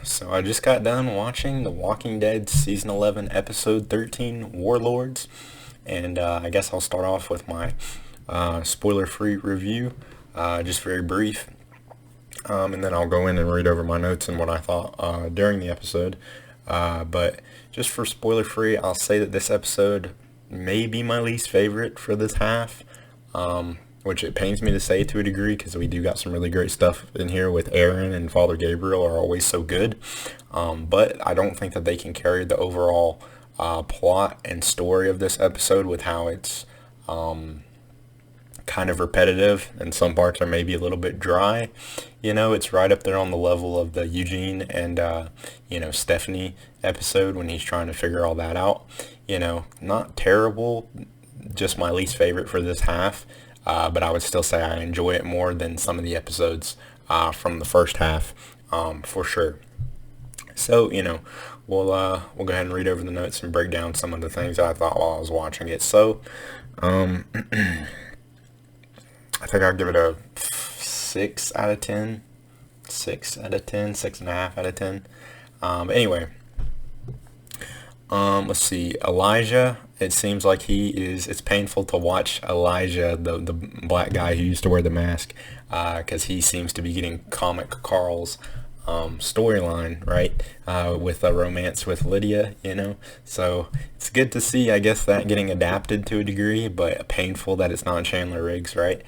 So I just got done watching The Walking Dead Season 11, Episode 13, Warlords. And I guess I'll start off with my spoiler-free review, just very brief. And then I'll go in and read over my notes and what I thought during the episode. But just for spoiler-free, I'll say that this episode may be my least favorite for this half. Which it pains me to say to a degree because we do got some really great stuff in here with Aaron and Father Gabriel are always so good. But I don't think that they can carry the overall plot and story of this episode with how it's kind of repetitive and some parts are maybe a little bit dry. It's right up there on the level of the Eugene and, Stephanie episode when he's trying to figure all that out. Not terrible, just my least favorite for this half. But I would still say I enjoy it more than some of the episodes from the first half, for sure. So, we'll go ahead and read over the notes and break down some of the things that I thought while I was watching it. So, I think I'll give it a 6 out of 10. 6 out of 10, 6.5 out of 10. Anyway, let's see. Elijah, it seems like it's painful to watch Elijah, the black guy who used to wear the mask, because he seems to be getting Comic Carl's storyline, right, with a romance with Lydia, So it's good to see, I guess, that getting adapted to a degree, but painful that it's not Chandler Riggs, right?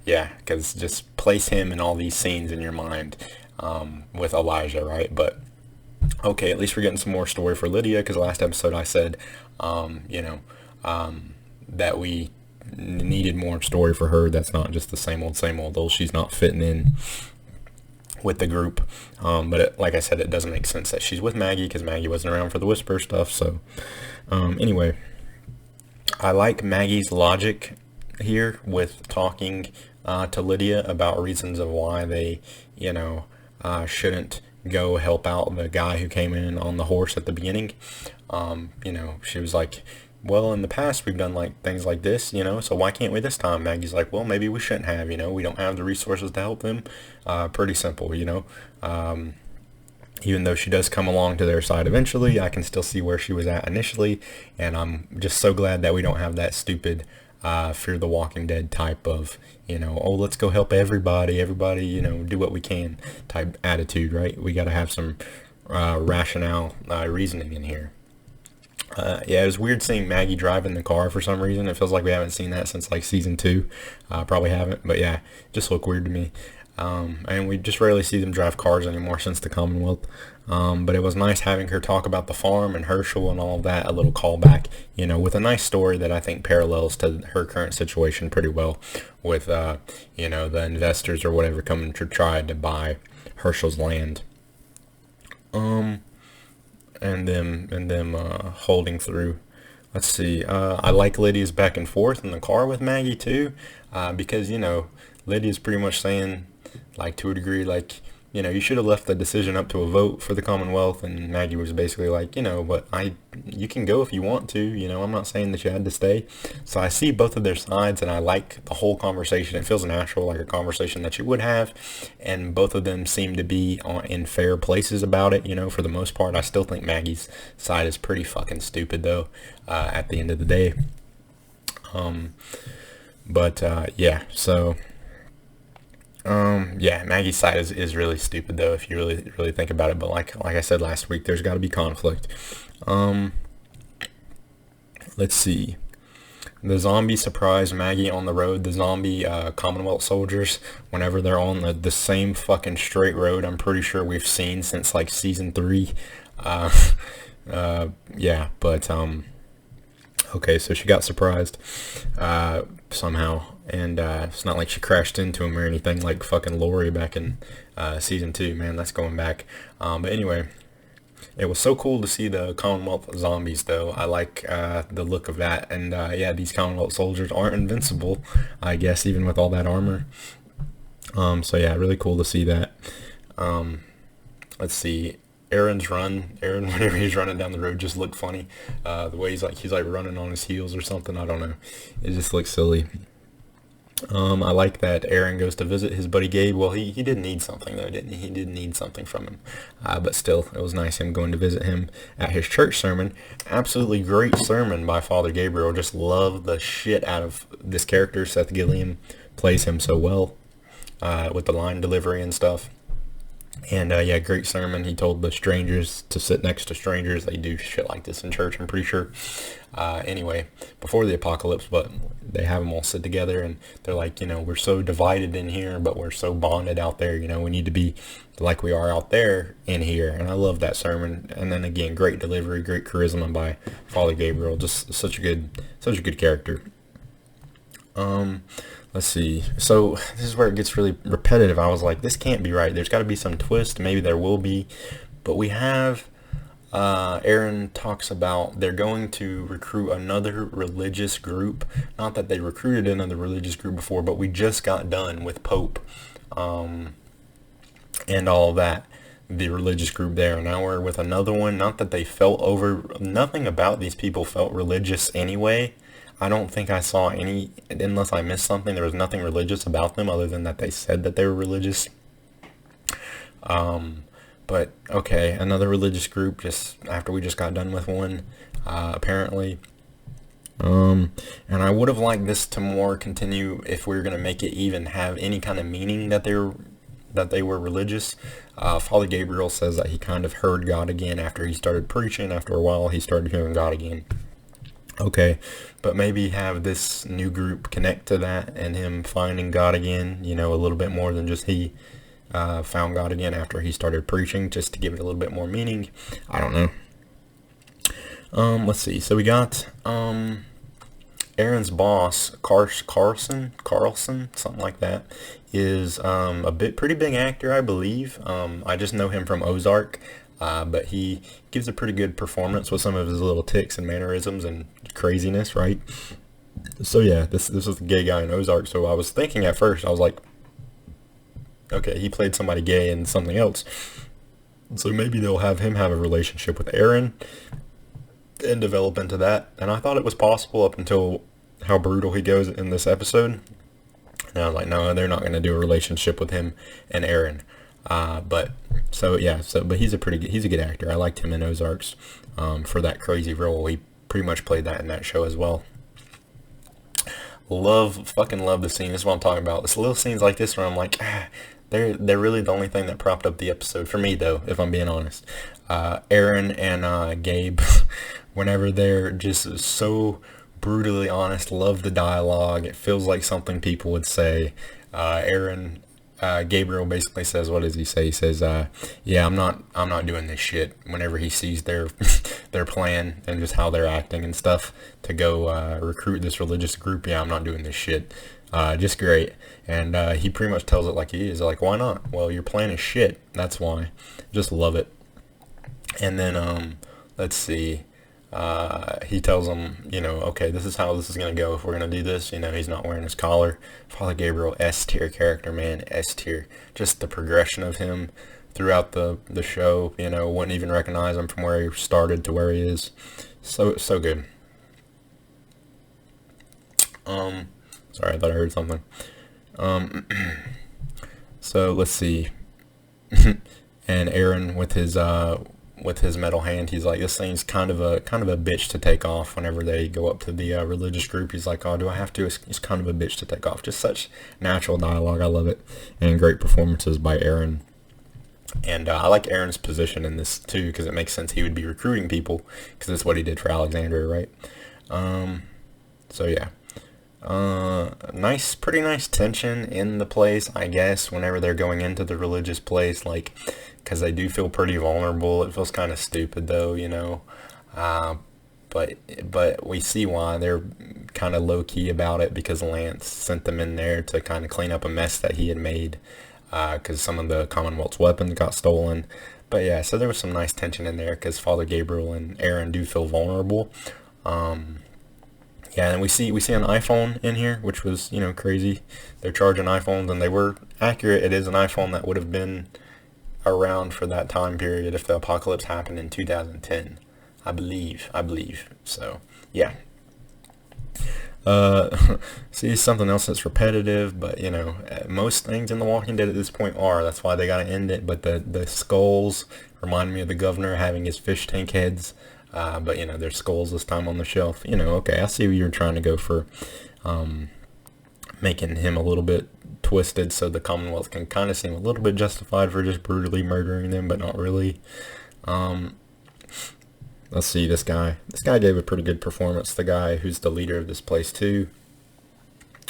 Yeah, because just place him in all these scenes in your mind with Elijah, right? But okay, at least we're getting some more story for Lydia, because last episode I said, that we needed more story for her. That's not just the same old, though she's not fitting in with the group. But like I said, it doesn't make sense that she's with Maggie, because Maggie wasn't around for the Whisper stuff. So, anyway, I like Maggie's logic here with talking to Lydia about reasons of why they, shouldn't go help out the guy who came in on the horse at the beginning. She was like, well, in the past we've done like things like this, so why can't we this time? Maggie's like, well, maybe we shouldn't have, we don't have the resources to help them. Pretty simple, even though she does come along to their side eventually, I can still see where she was at initially, and I'm just so glad that we don't have that stupid Fear the Walking Dead type of, oh, let's go help everybody, do what we can type attitude, right? We got to have some rationale, reasoning in here. Yeah, it was weird seeing Maggie drive in the car for some reason. It feels like we haven't seen that since like season 2. Probably haven't, but yeah, it just looked weird to me. And we just rarely see them drive cars anymore since the Commonwealth. But it was nice having her talk about the farm and Herschel and all of that, a little callback, with a nice story that I think parallels to her current situation pretty well with, the investors or whatever coming to try to buy Herschel's land. And them holding through. Let's see. I like Lydia's back and forth in the car with Maggie too, because Lydia's pretty much saying, like, to a degree, like, you should have left the decision up to a vote for the Commonwealth, and Maggie was basically like, but you can go if you want to, I'm not saying that you had to stay. So I see both of their sides, and I like the whole conversation. It feels natural, like a conversation that you would have, and both of them seem to be in fair places about it, for the most part. I still think Maggie's side is pretty fucking stupid, though, at the end of the day. Yeah, so... yeah, Maggie's side is really stupid though, if you really think about it. But like I said last week, there's got to be conflict. Let's see. The zombie surprise Maggie on the road. The zombie Commonwealth soldiers, whenever they're on the same fucking straight road, I'm pretty sure we've seen since like season 3. Yeah, but okay, so she got surprised somehow. And it's not like she crashed into him or anything like fucking Lori back in season 2. Man, that's going back. But anyway, it was so cool to see the Commonwealth zombies, though. I like the look of that. And yeah, these Commonwealth soldiers aren't invincible, I guess, even with all that armor. So yeah, really cool to see that. Let's see. Aaron, whenever he's running down the road, just looked funny. The way he's like running on his heels or something. I don't know. It just looks silly. I like that Aaron goes to visit his buddy Gabe. Well, he did need something though, didn't he? He did need something from him. But still, it was nice him going to visit him at his church sermon. Absolutely great sermon by Father Gabriel. Just love the shit out of this character. Seth Gilliam plays him so well with the line delivery and stuff. And yeah, great sermon. He told the strangers to sit next to strangers. They do shit like this in church, I'm pretty sure. Anyway, before the apocalypse, but they have them all sit together, and they're like, we're so divided in here, but we're so bonded out there. We need to be like we are out there in here. And I love that sermon. And then again, great delivery, great charisma by Father Gabriel. Just such a good character. Let's see. So this is where it gets really repetitive. I was like, this can't be right. There's got to be some twist. Maybe there will be. But we have, Aaron talks about they're going to recruit another religious group. Not that they recruited another religious group before, but we just got done with Pope and all that. The religious group there. Now we're with another one. Not that they felt over. Nothing about these people felt religious anyway. I don't think I saw any, unless I missed something, there was nothing religious about them other than that they said that they were religious. But okay, another religious group just after we just got done with one, apparently. And I would have liked this to more continue if we were going to make it even have any kind of meaning that they were religious. Father Gabriel says that he kind of heard God again after he started preaching. After a while, he started hearing God again. Okay, but maybe have this new group connect to that and him finding God again, a little bit more than just he found God again after he started preaching, just to give it a little bit more meaning. I don't know. Let's see. So we got Aaron's boss, Carlson, something like that, is pretty big actor, I believe. I just know him from Ozark. But he gives a pretty good performance with some of his little tics and mannerisms and craziness, right? So yeah, this is the gay guy in Ozark. So I was thinking at first, I was like, okay, he played somebody gay in something else. So maybe they'll have him have a relationship with Aaron and develop into that. And I thought it was possible up until how brutal he goes in this episode. And I was like, no, they're not going to do a relationship with him and Aaron. But he's a good actor. I liked him in Ozarks, for that crazy role. He pretty much played that in that show as well. Fucking love the scene. This is what I'm talking about. It's little scenes like this where I'm like, they're really the only thing that propped up the episode for me, though, if I'm being honest. Aaron and Gabe, whenever they're just so brutally honest, love the dialogue. It feels like something people would say. Gabriel basically says, what does he say? He says, yeah, I'm not doing this shit. Whenever he sees their their plan and just how they're acting and stuff to go recruit this religious group, yeah, I'm not doing this shit. Just great. And he pretty much tells it like he is. Like, why not? Well, your plan is shit. That's why. Just love it. And then, let's see. He tells him, okay, this is how this is going to go if we're going to do this. He's not wearing his collar. Father Gabriel, S-tier character, man, S-tier. Just the progression of him throughout the show, wouldn't even recognize him from where he started to where he is. So good. Sorry, I thought I heard something. So let's see. And Aaron with his metal hand, he's like, this thing's kind of a bitch to take off. Whenever they go up to the religious group, he's like, oh, do I have to? It's kind of a bitch to take off. Just such natural dialogue. I love it. And great performances by Aaron. And I like Aaron's position in this too, because it makes sense he would be recruiting people, because that's what he did for Alexandria, right? So yeah. Pretty nice tension in the place, I guess, whenever they're going into the religious place, like, because they do feel pretty vulnerable. It feels kind of stupid, though, but we see why they're kind of low-key about it, because Lance sent them in there to kind of clean up a mess that he had made, because some of the Commonwealth's weapons got stolen. But yeah, so there was some nice tension in there, because Father Gabriel and Aaron do feel vulnerable. Yeah, and we see an iPhone in here, which was, crazy. They're charging iPhones, and they were accurate. It is an iPhone that would have been around for that time period if the apocalypse happened in 2010. I believe. So, yeah. See, something else that's repetitive, but most things in The Walking Dead at this point are. That's why they gotta end it. But the skulls remind me of the governor having his fish tank heads. But there's skulls this time on the shelf. Okay, I see what you're trying to go for, making him a little bit twisted so the Commonwealth can kind of seem a little bit justified for just brutally murdering them, but not really. Let's see, this guy gave a pretty good performance, the guy who's the leader of this place too.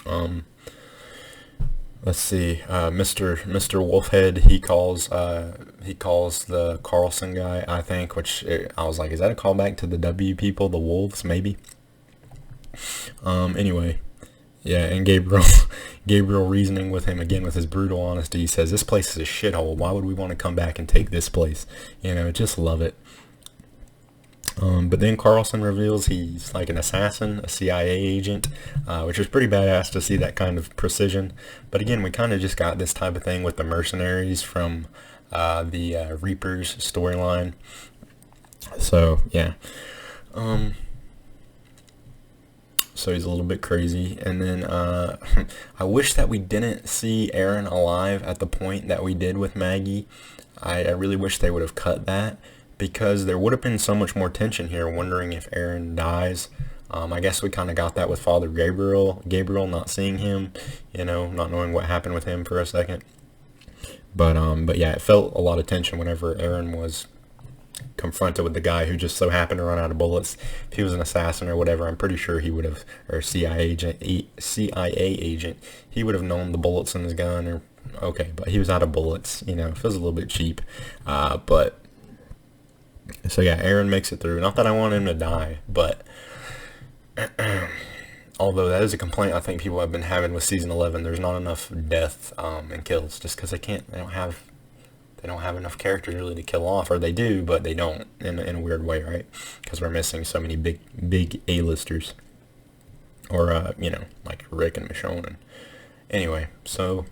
Let's see, Mr. Wolfhead, he calls the Carlson guy, I think, which I was like, is that a callback to the W people, the wolves, maybe? Anyway, yeah, and Gabriel reasoning with him again with his brutal honesty. He says, this place is a shithole. Why would we want to come back and take this place? Just love it. But then Carlson reveals he's like an assassin, a CIA agent, which is pretty badass to see that kind of precision. But again, we kind of just got this type of thing with the mercenaries from the Reapers storyline. So, yeah. So he's a little bit crazy. And then I wish that we didn't see Aaron alive at the point that we did with Maggie. I really wish they would have cut that, because there would have been so much more tension here, wondering if Aaron dies. I guess we kind of got that with Father Gabriel, not seeing him, not knowing what happened with him for a second. But yeah, it felt a lot of tension whenever Aaron was confronted with the guy who just so happened to run out of bullets. If he was an assassin or whatever, I'm pretty sure he would have, or CIA agent, he would have known the bullets in his gun, or okay, but he was out of bullets. It feels a little bit cheap, but. So yeah, Aaron makes it through. Not that I want him to die, but although that is a complaint I think people have been having with season 11. There's not enough death and kills, just because they don't have enough characters really to kill off, or they do, but they don't in a weird way, right? Because we're missing so many big A-listers, or like Rick and Michonne. And anyway, so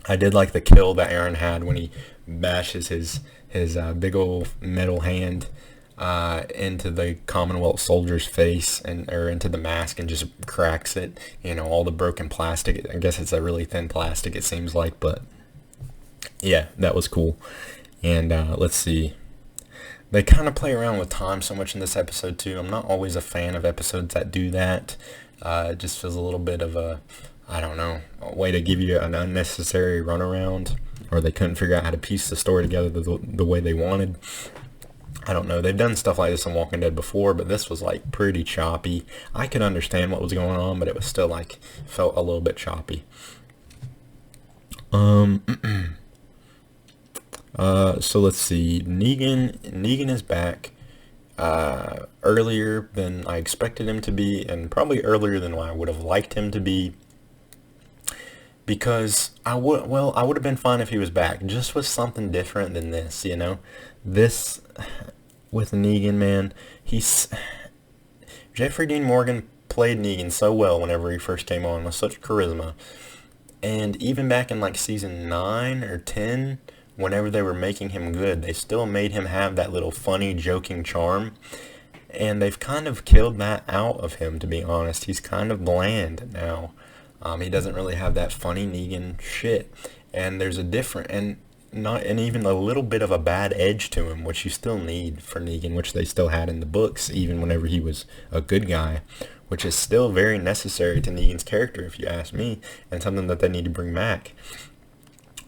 I did like the kill that Aaron had when he bashes his big old metal hand into the Commonwealth soldier's face, or into the mask, and just cracks it. All the broken plastic. I guess it's a really thin plastic, it seems like, but yeah, that was cool. And let's see. They kind of play around with time so much in this episode too. I'm not always a fan of episodes that do that. It just feels a little bit of a way to give you an unnecessary runaround, or they couldn't figure out how to piece the story together the way they wanted. I don't know. They've done stuff like this in Walking Dead before, but this was like pretty choppy. I could understand what was going on, but it was still felt a little bit choppy. So let's see. Negan is back earlier than I expected him to be, and probably earlier than I would have liked him to be. Because I would have been fine if he was back, just with something different than this, This, with Negan, man, Jeffrey Dean Morgan played Negan so well whenever he first came on, with such charisma. And even back in season 9 or 10, whenever they were making him good, they still made him have that little funny, joking charm. And they've kind of killed that out of him, to be honest. He's kind of bland now. He doesn't really have that funny Negan shit, and there's a different and even a little bit of a bad edge to him, which you still need for Negan, which they still had in the books, even whenever he was a good guy, which is still very necessary to Negan's character, if you ask me, and something that they need to bring back.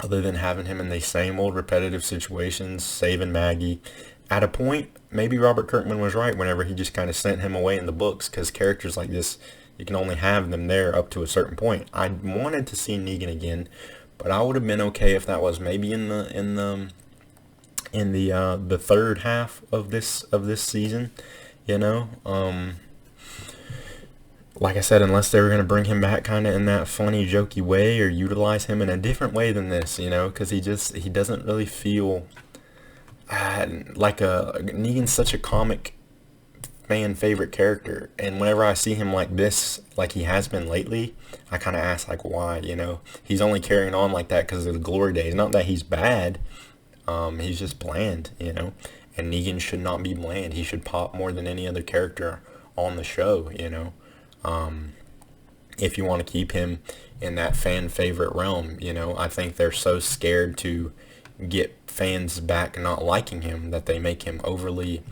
Other than having him in the same old repetitive situations, saving Maggie. At a point, maybe Robert Kirkman was right whenever he just kind of sent him away in the books, because characters like this, you can only have them there up to a certain point. I wanted to see Negan again, but I would have been okay if that was maybe in the third half of this season, Like I said, unless they were going to bring him back kind of in that funny, jokey way, or utilize him in a different way than this, because he doesn't really feel Negan's such a comic fan favorite character, and whenever I see him like this, like he has been lately, I kind of ask why, he's only carrying on like that because of the glory days. Not that he's bad, he's just bland, and Negan should not be bland. He should pop more than any other character on the show, if you want to keep him in that fan favorite realm. I think they're so scared to get fans back not liking him that they make him overly,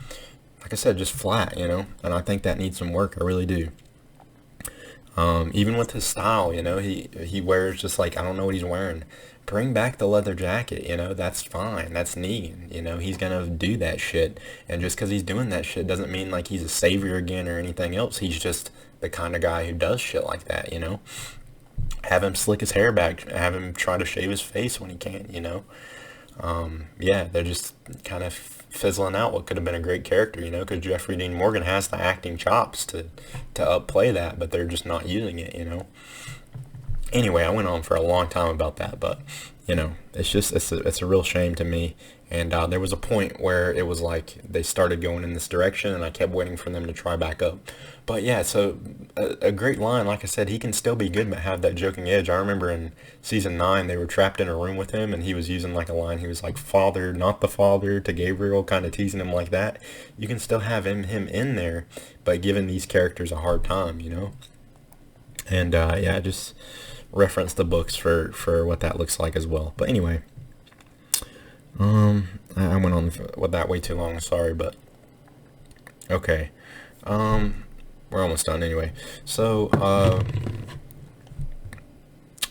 like I said, just flat, and I think that needs some work. I really do. Even with his style, he wears just like, I don't know what he's wearing. Bring back the leather jacket, that's fine. That's Negan, he's gonna do that shit. And just because he's doing that shit doesn't mean like he's a savior again or anything else. He's just the kind of guy who does shit like that, Have him slick his hair back, have him try to shave his face when he can, Yeah, they're just kind of fizzling out what could have been a great character, because Jeffrey Dean Morgan has the acting chops to upplay that, but they're just not using it, Anyway, I went on for a long time about that, but, it's a real shame to me. And there was a point where it was like they started going in this direction, and I kept waiting for them to try back up. But yeah, so a great line. Like I said, he can still be good but have that joking edge. I remember in season 9, they were trapped in a room with him, and he was using like a line. He was like, "Father, not the father," to Gabriel, kind of teasing him like that. You can still have him in there, but giving these characters a hard time, And yeah, just reference the books for what that looks like as well. But anyway. I went on with that way too long, sorry, but okay. We're almost done anyway. So,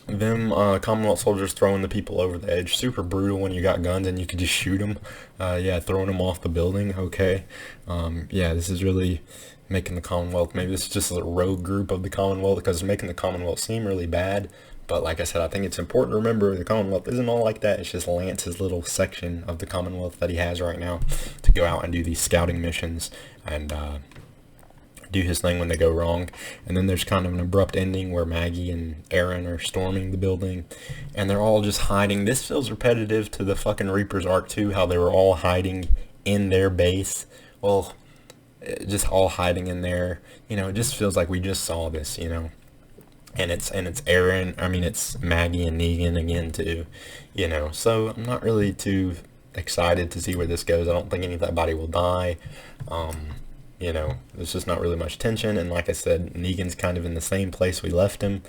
Commonwealth soldiers throwing the people over the edge. Super brutal when you got guns and you could just shoot them. Yeah, throwing them off the building, okay. Yeah, this is really making the Commonwealth, maybe this is just a rogue group of the Commonwealth, because it's making the Commonwealth seem really bad. But like I said, I think it's important to remember the Commonwealth isn't all like that. It's just Lance's little section of the Commonwealth that he has right now to go out and do these scouting missions and do his thing when they go wrong. And then there's kind of an abrupt ending where Maggie and Aaron are storming the building and they're all just hiding. This feels repetitive to the fucking Reaper's arc too, how they were all hiding in their base. Well, just all hiding in there. It just feels like we just saw this, And it's Aaron, it's Maggie and Negan again too, so I'm not really too excited to see where this goes. I don't think anybody will die. There's just not really much tension, and like I said, Negan's kind of in the same place we left him.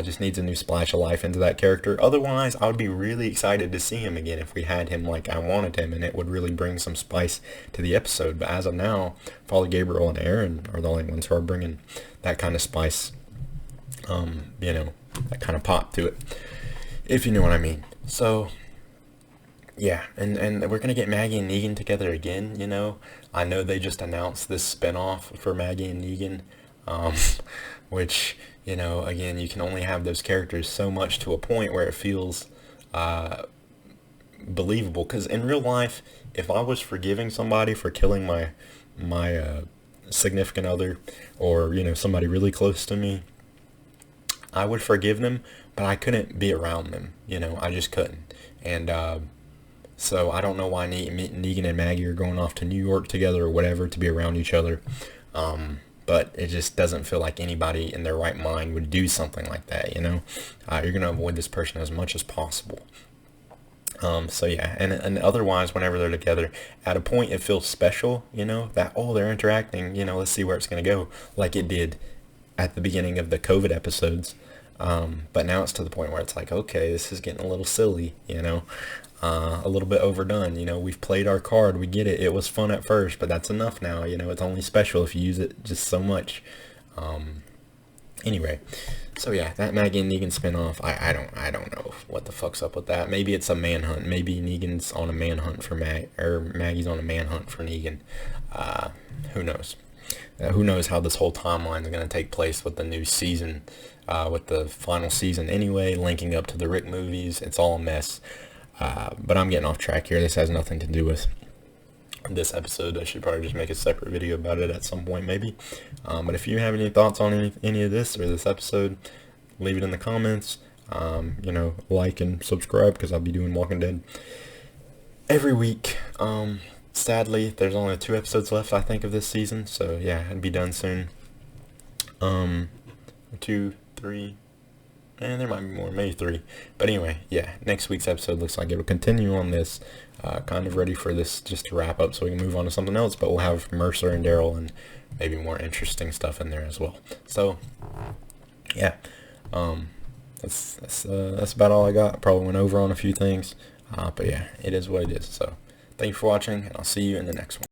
Just needs a new splash of life into that character. Otherwise, I would be really excited to see him again if we had him like I wanted him, and it would really bring some spice to the episode. But as of now, Father Gabriel and Aaron are the only ones who are bringing that kind of spice. That kind of pop to it, if you know what I mean. So, yeah, and we're going to get Maggie and Negan together again, I know they just announced this spinoff for Maggie and Negan, which, again, you can only have those characters so much to a point where it feels believable. Because in real life, if I was forgiving somebody for killing my significant other or, somebody really close to me, I would forgive them, but I couldn't be around them, I just couldn't. And so I don't know why Negan and Maggie are going off to New York together or whatever to be around each other, but it just doesn't feel like anybody in their right mind would do something like that, You're going to avoid this person as much as possible. So yeah, and otherwise, whenever they're together, at a point it feels special, that, they're interacting, let's see where it's going to go, like it did at the beginning of the COVID episodes. But now it's to the point where it's like, okay, this is getting a little silly, a little bit overdone. We've played our card, we get it. It was fun at first, but that's enough now. It's only special if you use it just so much. Anyway, so yeah, that Maggie and Negan spinoff, I don't know what the fuck's up with that. Maybe it's a manhunt. Maybe Negan's on a manhunt for Maggie's on a manhunt for Negan. Who knows? Who knows how this whole timeline is going to take place with the new season, with the final season anyway, linking up to the Rick movies. It's all a mess. But I'm getting off track here. This has nothing to do with this episode. I should probably just make a separate video about it at some point maybe. But if you have any thoughts on any of this or this episode, leave it in the comments. Like and subscribe, because I'll be doing Walking Dead every week. Sadly, there's only 2 episodes left, I think, of this season. So yeah, it'll be done soon. 2, 3, and there might be more, maybe 3. But anyway, yeah, next week's episode looks like it'll continue on this. Kind of ready for this just to wrap up so we can move on to something else, but we'll have Mercer and Daryl and maybe more interesting stuff in there as well. So, yeah, that's about all I got. Probably went over on a few things, but yeah, it is what it is. So, thank you for watching, and I'll see you in the next one.